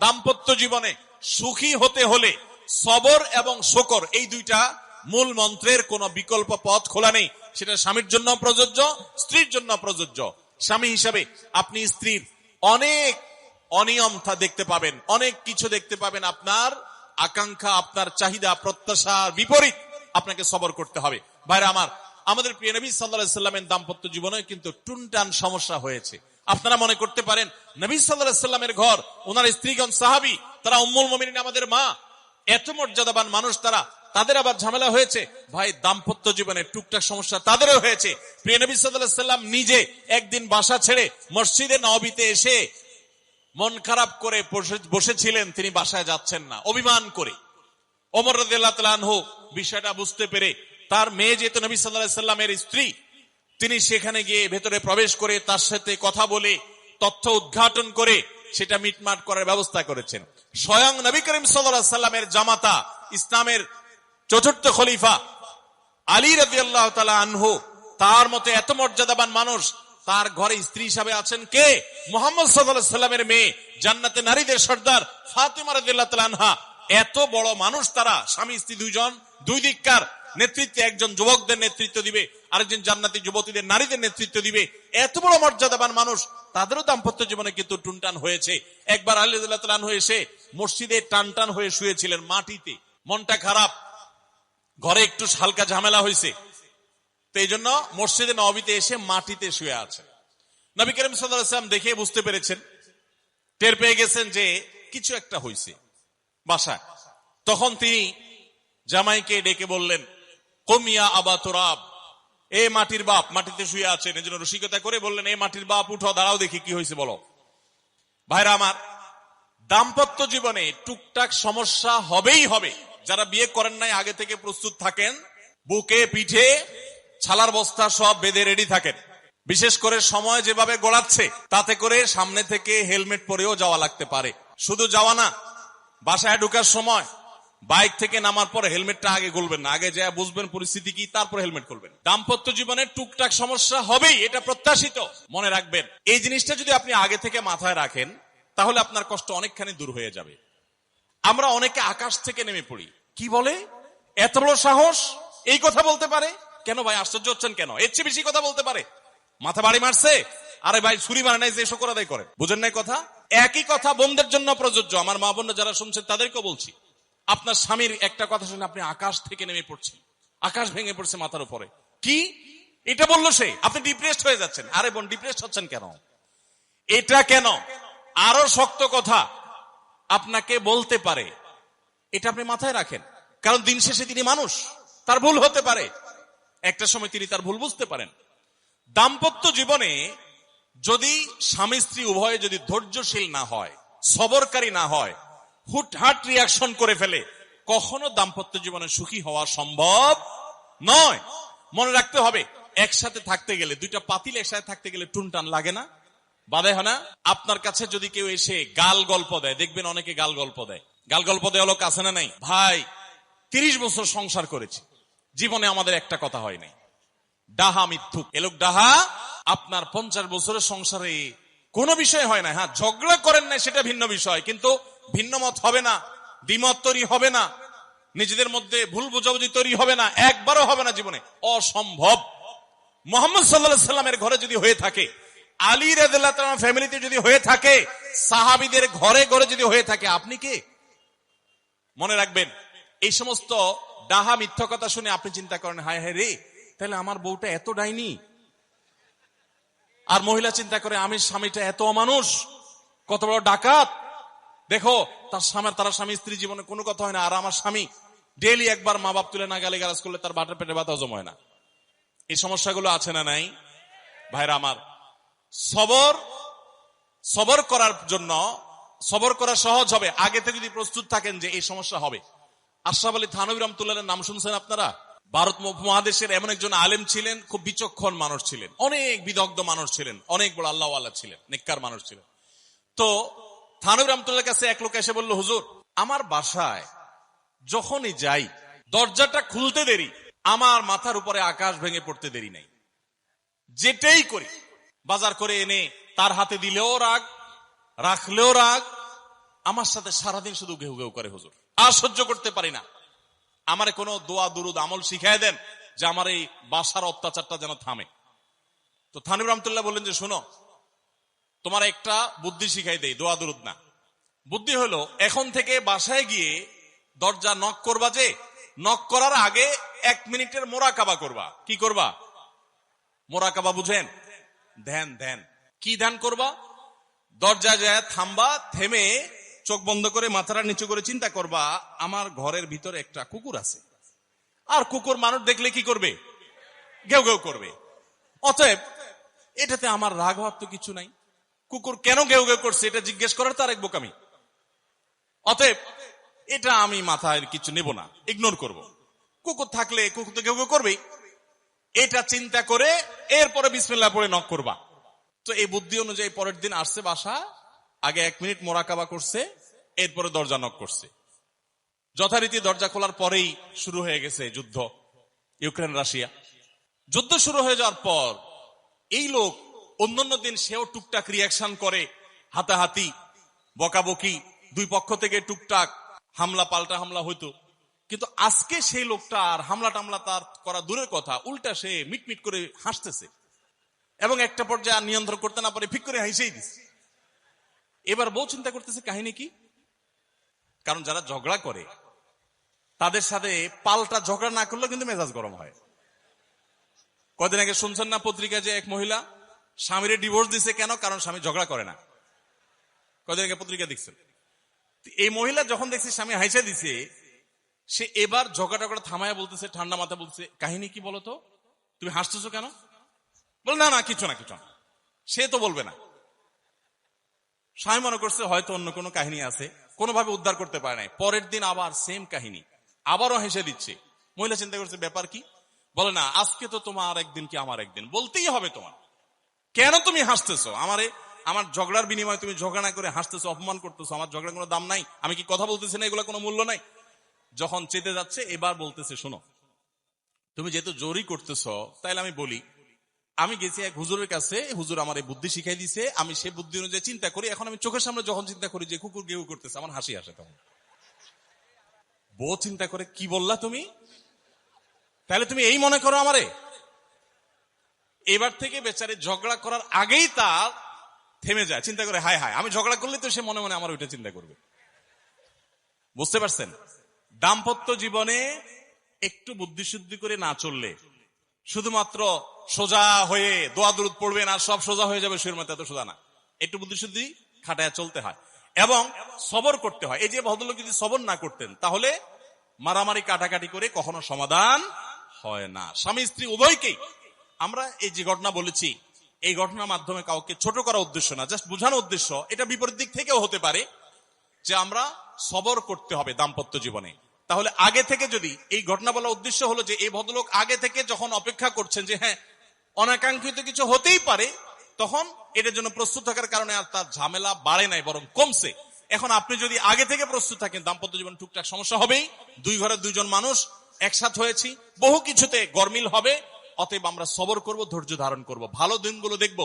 দাম্পত্য জীবনে সুখী হতে হলে সবর এবং শকর, এই দুইটা মূল মন্ত্রের কোনো বিকল্প পথ খোলা নেই। সেটা স্বামীর জন্য প্রযোজ্য, স্ত্রীর জন্য প্রযোজ্য। স্বামী হিসাবে আপনি স্ত্রীর অনেক অনিয়ম দেখতে পাবেন, অনেক কিছু দেখতে পাবেন, আপনার আকাঙ্ক্ষা, আপনার চাহিদা, প্রত্যাশার বিপরীত, আপনাকে সবর করতে হবে। ভাইরা আমার, আমাদের প্রিয় নবী সাল্লাল্লাহু আলাইহি সাল্লামের দাম্পত্য জীবনে কিন্তু টুনটান সমস্যা হয়েছে। আপনারা মনে করতে পারেন নবী সাল্লাল্লাহু আলাইহি সাল্লামের ঘর, ওনার স্ত্রীগণ সাহাবী, তারা উম্মুল মুমিনিন, আমাদের মা, এত মর্যাদাবান মানুষ, তাদের আবার ঝামেলা হয়েছে। ভাই, দাম্পত্য জীবনে টুকটাক সমস্যা তাদেরও হয়েছে। প্রিয় নবী সাল্লাল্লাহু আলাইহি সাল্লাম নিজে একদিন বাসা ছেড়ে মসজিদে নববীতে এসে মন খারাপ করে বসেছিলেন, তিনি বাসায় যাচ্ছেন না, অভিমান করে। ওমর রাদিয়াল্লাহু তাআলা আনহু বিষয়টা বুঝতে পেরে, তার মেয়ে যেহেতু নবী সাল্লাল্লাহু আলাইহি সাল্লামের স্ত্রী, তিনি সেখানে গিয়ে ভেতরে প্রবেশ করে তার সাথে কথা বলে, তথ্য উদ্ঘাটন করে সেটা মিটমাট করার ব্যবস্থা করেছেন। স্বয়ং নবী করিম সাল্লাল্লাহু আলাইহি সাল্লামের জামাতা, ইসলামের চতুর্থ খলিফা আলী রাদিয়াল্লাহু তাআলা আনহু, তার মতো এত মর্যাদাবান মানুষ, তার ঘরে স্ত্রী হিসাবে আছেন কে? মুহাম্মদ সাল্লাল্লাহু আলাইহি সাল্লামের মেয়ে, জান্নাতে নারীদের সর্দার ফাতিমা রাদিয়াল্লাহু তাআলা আনহা। এত বড় মানুষ তারা, স্বামী স্ত্রী দুইজন, দুই দিককার নেতৃত্বে, একজন যুবকদের নেতৃত্ব দিবে, আরেকজন জান্নাতি যুবতীদের, নারীদের নেতৃত্ব দিবে। এত বড় মর্যাদাবান মানুষ, তাদেরও দাম্পত্য জীবনে কিন্তু টুনটান হয়েছে। একবার আলী রাদিয়াল্লাহু তাআলা আনহু এসে মসজিদে টানটান হয়ে শুয়েছিলেন মাটিতে, মনটা খারাপ, ঘরে একটু হালকা ঝামেলা হয়েছে, তো এই জন্য মসজিদে নববীতে এসে মাটিতে শুয়ে আছে। নবী করিম সাল্লাল্লাহু আলাইহি ওয়াসাল্লাম দেখে বুঝতে পেরেছেন, টের পেয়ে গেছেন যে কিছু একটা হয়েছে বাসায়। তখন তিনি জামাইকে ডেকে বললেন, কুম ইয়া আবা তুরাব, এ মাটির বাপ, মাটিতে শুয়ে আছেন, এজন্য রসিকতা করে বললেন, এ মাটির বাপ, উঠো, দাঁড়াও, দেখি কি হয়েছে বলো। ভাইরা আমার, দাম্পত্য জীবনে টুকটাক সমস্যা হবেই হবে। যারা বিয়ে করেন নাই, আগে থেকে প্রস্তুত থাকেন, বুকে পিঠে ছালার বস্তা সব বেঁধে রেডি থাকেন। বিশেষ করে সময় যেভাবে গড়াচ্ছে, তাতে করে সামনে থেকে হেলমেট পরেও যাওয়া লাগতে পারে। শুধু যাওয়া না, বাসায় ঢোকার সময় বাইক থেকে নামার পর হেলমেটটা আগে খুলবেন না, আগে যা বুঝবেন পরিস্থিতি কি, তারপর হেলমেট খুলবেন। দাম্পত্য জীবনে টুকটাক সমস্যা হবেই, এটা প্রত্যাশিত, মনে রাখবেন। এই জিনিসটা যদি আপনি আগে থেকে মাথায় রাখেন, তাহলে আপনার কষ্ট অনেকখানি দূর হয়ে যাবে। আমরা অনেকে আকাশ থেকে নেমে পড়ি, কি বলে, এত বড় সাহস, এই কথা বলতে পারে কেন? ভাই আশ্চর্য হচ্ছেন কেন? এর চেয়ে বেশি কথা বলতে পারে, মাথা বাড়ি মারছে, আরে ভাই ছুরি মারে নাই যে শকর আদায় করে, বুঝেন নাই কথা? একই কথা বোনদের জন্য প্রযোজ্য। আমার মা বোনরা যারা শুনছেন তাদেরকেও বলছি, আপনার স্বামীর একটা কথা শুনে আপনি আকাশ থেকে নেমে পড়ছেন, আকাশ ভেঙে পড়ছে মাথার উপরে, কি এটা বললো সে, আপনি ডিপ্রেসড হয়ে যাচ্ছেন। আরে বোন, ডিপ্রেসড হচ্ছেন কেন? এটা কেন? আরো শক্ত কথা আপনাকে বলতে পারে, এটা আপনি মাথায় রাখেন। কারণ দিন শেষে তিনি মানুষ, তার ভুল হতে পারে, একটা সময় তিনি তার ভুল বুঝতে পারেন। দাম্পত্য জীবনে যদি স্বামী স্ত্রী উভয়ে যদি ধৈর্যশীল না হয়, সবরকারী না হয়, হুটহাট রিয়াকশন করে ফেলে, কখনো দাম্পত্য জীবনে সুখী হওয়া সম্ভব নয়। মনে রাখতে হবে, একসাথে থাকতে গেলে, দুইটা পাতিল একসাথে থাকতে গেলে টুনটান লাগে না, বাধে হয় না? আপনার কাছে যদি কেউ এসে গাল গল্প দেয়, দেখবেন অনেকে গাল গল্প দেয়, গাল গল্প দেওয়া লোক আছে না নাই? ভাই 30 বছর সংসার করেছি, জীবনে আমাদের একটা কথা হয় নাই, ডাহা মিথ্যুক, এ লোক ডাহা। আপনার 50 বছরের সংসারে কোনো বিষয় হয় না, হ্যাঁ ঝগড়া করেন না সেটা ভিন্ন বিষয়, কিন্তু ভিন্ন মত হবে না, দ্বিমত তৈরি হবে না, নিজেদের মধ্যে ভুল বোঝাবুঝি তৈরি হবে না, একবারও হবে না জীবনে, অসম্ভব। মুহাম্মদ সাল্লাল্লাহু আলাইহি সাল্লামের ঘরে যদি হয়ে থাকে, আলী রাদিয়াল্লাহু তাআলা ফ্যামিলিতে যদি হয়ে থাকে, সাহাবীদের ঘরে ঘরে যদি হয়ে থাকে, আপনি কে? মনে রাখবেন, এই সমস্ত ডাহা মিথ্যা কথা শুনে আপনি চিন্তা করেন, হায় হায় রে, তাহলে আমার বউটা এত ডাইনি। আর মহিলা চিন্তা করে, আমি স্বামীটা এত অমানুষ, কত বড় ডাকাত। দেখো তার স্বামী স্ত্রী জীবনে কোনো কথা হয় না, আর আমার স্বামী ডেইলি একবার মা বাপ তুলে না গালিগালাজ করলে তার বাটার পেটে ব্যথা হজম হয় না। এই সমস্যাগুলো আছে না নাই? ভাইরা আমার, সবর করার জন্য, সবর করা সহজ হবে আগে থেকে যদি প্রস্তুত থাকেন যে এই সমস্যা হবে। আশরাফ আলী থানভী রাহমাতুল্লাহর নাম শুনছেন আপনারা? ভারত উপমহাদেশের এমন একজন আলেম ছিলেন, খুব বিচক্ষণ মানুষ ছিলেন, অনেক বিদগ্ধ মানুষ ছিলেন, অনেক বড় আল্লাহওয়ালা ছিলেন, নেককার মানুষ ছিলেন। তো থানভী রাহমাতুল্লাহর কাছে এক লোক এসে বলল, হুজুর, আমার বাসায় যখনই যাই দরজাটা খুলতে দেরি, আমার মাথার উপরে আকাশ ভেঙে পড়তে দেরি নাই, যেটাই করি বাজার করে এনে তার হাতে দিলেও রাগ, রাখলেও রাগ, আমার সাথে সারাদিন শুধু ঘেউ ঘেউ করে হুজুর, আর সহ্য করতে পারি না। আমারে কোনো দোয়া দুরুদ আমল শিখাই দেন যে আমার এই বাসার অত্যাচারটা যেন থামে। তো থানিব রহমতুল্লাহ বললেন যে শোনো, তোমার একটা বুদ্ধি শিখাই দেই, দোয়া দুরুদ না। বুদ্ধি হলো, এখন থেকে বাসায় গিয়ে দরজা নক করবা, যে নক করার আগে 1 মিনিটের মোরাকাবা করবা। কি করবা? মোরাকাবা বুঝেন? ধ্যান। ধ্যান কি ধ্যান করবা? দরজা যায় থামবা, থেমে চোখ বন্ধ করে মাথাটা নিচু করে চিন্তা করবা, আমার ঘরের ভিতরে একটা কুকুর আছে, আর কুকুর মানুষ দেখলে কি করবে? ঘেউ ঘেউ করবে। অতএব এটাতে আমার রাগ হওয়ার তো কিছু নাই, কুকুর কেন ঘেউ ঘেউ করছে এটা জিজ্ঞেস করার তার এক বোকামি। অতএব এটা আমি মাথায় কিছু নেব না, ইগনোর করব। কুকুর থাকলে কুকুর তো ঘেউ ঘেউ করবেই, এটা চিন্তা করে এরপরে বিসমিল্লাহ পড়ে নক করবা। তো এই বুদ্ধি অনুযায়ী পরের দিন আসছে বাসা, আগে 1 মিনিট মোরাকাবা করছে, এরপরে দরজা নক করছে। যথারীতি দরজা খোলার পরেই শুরু হয়ে গেছে যুদ্ধ, ইউক্রেন রাশিয়া। যুদ্ধ শুরু হয়ে যাওয়ার পর এই লোক অন্যান্য দিন সেও টুকটাক রিয়াকশন করে, হাতাহাতি বকাবকি, দুই পক্ষ থেকে টুকটাক হামলা পাল্টা হামলা হইতো। কিন্তু আজকে সেই লোকটা আর হামলা টামলা তার করা দূরের কথা, উল্টা সে মিটমিট করে হাসতেছে এবং একটা পর্যায়ে আর নিয়ন্ত্রণ করতে না পারে ফিক করে হাসেই দিচ্ছে। এবার বউ চিন্তা করতেছে কাহিনী কি, কারণ যারা ঝগড়া করে তাদের সাথে পাল্টা ঝগড়া না করলেও কিন্তু মেজাজ গরম হয়। কদিন আগে শুনছেন না পত্রিকায় যে এক মহিলা স্বামীরে ডিভোর্স দিছে, কেন? কারণ স্বামী ঝগড়া করে না। কদিন আগে পত্রিকা দেখছেন। এই মহিলা যখন দেখছে স্বামী হাইসা দিছে, সে এবার ঝগড়া টগড়া থামায় বলতেছে, ঠান্ডা মাথা বলছে, কাহিনী কি বলতো, তুমি হাসতেছো কেন? বল না না কিছু না কিছু না। সে তো বলবে না। স্বামী মনে করছে হয়তো অন্য কোনো কাহিনী আছে, কোনোভাবে উদ্ধার করতে পারে নাই। পরের দিন আবার সেম কাহিনী, আবারও হেসে দিচ্ছে। মহিলা চিন্তা করছে ব্যাপার কি, বলে না আজকে তো তোমার একদিন কি আমার একদিন, বলতেই হবে তোমার। কেন তুমি হাসতেছো? আমার ঝগড়ার বিনিময়ে তুমি ঝগড়া না করে হাসতেছো, অপমান করতেছো। আমার ঝগড়ার কোনো দাম নাই, আমি কি কথা বলতেছি না, এগুলো কোনো মূল্য নাই। যখন চেতে যাচ্ছে এবার বলতেছে, শোনো তুমি যেহেতু জোরই করতেছো, তাইলে আমি বলি, আমি গেছি এক হুজুরের কাছে, হুজুর আমার এই বুদ্ধি শিখাই দিছে, আমি সেই বুদ্ধি অনুযায়ী চিন্তা করি। এখন আমি চোখের সামনে যখন চিন্তা করি যে কুকুর গেউ করতেছে, আমার হাসি আসে। তখন বউ চিন্তা করে, কি বললা তুমি? তাহলে তুমি এই মনে করো আমারে? এবার থেকে বেচারে ঝগড়া করার আগেই তার থেমে যায়, চিন্তা করে হায় হায়, আমি ঝগড়া করলে তো সে মনে মনে আমার ওইটা চিন্তা করবে। বুঝতে পারছেন? দাম্পত্য জীবনে একটু বুদ্ধিশুদ্ধি করে না চললে, শুধুমাত্র সোজা হয়ে দোয়া দুরুদ পড়বেন আর সব সোজা হয়ে যাবে, শুয়ের মতো এত সোজা না। একটু বুদ্ধিশুদ্ধি খাটায় চলতে হয় এবং সবর করতে হয়। এই যে ভদ্রলোক যদি সবর না করতেন, তাহলে মারামারি কাটাকাটি করে কখনো সমাধান হয় না। স্বামী স্ত্রী উভয়কেই আমরা এই যে ঘটনা বলেছি, এই ঘটনার মাধ্যমে কাউকে ছোট করা উদ্দেশ্য না, জাস্ট বোঝানো উদ্দেশ্য। এটা বিপরীত দিক থেকেও হতে পারে যে আমরা সবর করতে হবে দাম্পত্য জীবনে। তাহলে আগে থেকে যদি এই ঘটনা বলার উদ্দেশ্য হলো যে এই ভদ্রলোক আগে থেকে যখন অপেক্ষা করছেন যে হ্যাঁ অনাকাঙ্ক্ষিত কিছু হতেই পারে, তখন এটার জন্য প্রস্তুত থাকার কারণে আর তার ঝামেলা বাড়ে নাই, বরং কমছে। এখন আপনি যদি আগে থেকে প্রস্তুত থাকেন, দাম্পত্য জীবন টুকটাক সমস্যা হবেই, দুই ঘরে দুইজন মানুষ একসাথ হয়েছি, বহু কিছুতে গরমিল হবে। অতএব আমরা সবর করব, ধৈর্য ধারণ করব, ভালো দিনগুলো দেখব।